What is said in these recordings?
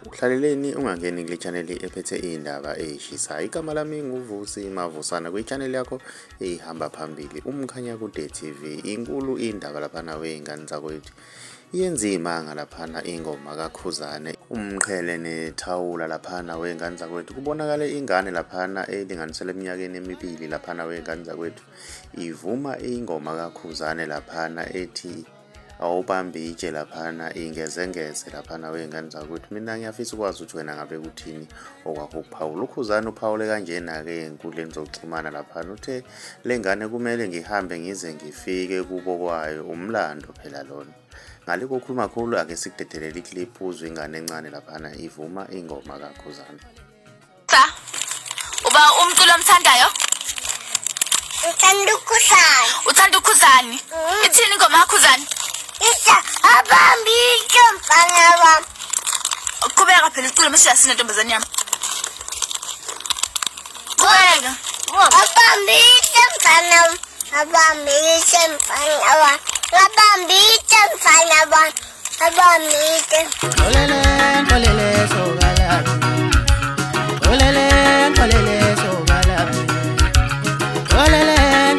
Uhlaleleni ungangeni kule channel ephethe izindaba ezishisayo. Igama lami nguVusi Mavusana kwi-channel yakho ehamba phambili uMkhanya Kude TV. Inkulu indaba laphana wey'ngane zakwethu. Iyenzima ngalaphana ingoma kaKhuzane umqhele nethawula laphana wey'ngane zakwethu. Kubonakale ingane laphana elinganisela eminyakeni emibili laphana wey'ngane zakwethu. Ivuma ingoma kaKhuzane laphana ethi awubambe itshe laphana ingezengeze laphana wey'ngane zakwethu. Mina ngiyafisa ukwazi ukuthi wena ngabe kuthini okwakho ukuphawula. uKhuzane uphawule kanjena-ke ey'nkundleni zokuxhumana laphana. Uthe le ngane kumele ngihambe ngize ngifike kubo kwayo, umlando phela lona. Ngale kokhuluma kakhulu ake sikudedelele iclip uzwe ingane encane laphana ivuma ingoma kaKhuzane. Uba umculo omthandayo? Uthanda uKhuzane. Uthanda uKhuzane? Ithini ingoma kaKhuzane? Isa abambe itshe mfana wami. Qhubeka phela iculo mase ntombazane yami. Qhubeka. Abambe itshe mfana wami. Abambe itshe mfana wami. Abambe itshe mfana wami. Abambe itshe. Olele, olele, sogalati. Olele, olele, sogalati. Olele,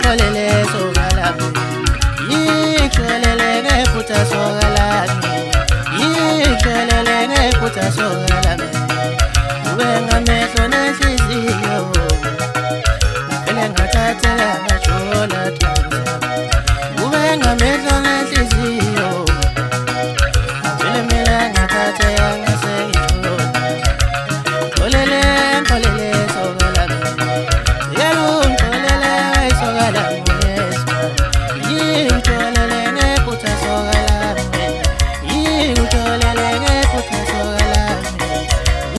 olele, sogalati. Yichelele ngephutha sogalati. Yichelele ngephutha sogalati. Ubengamehlo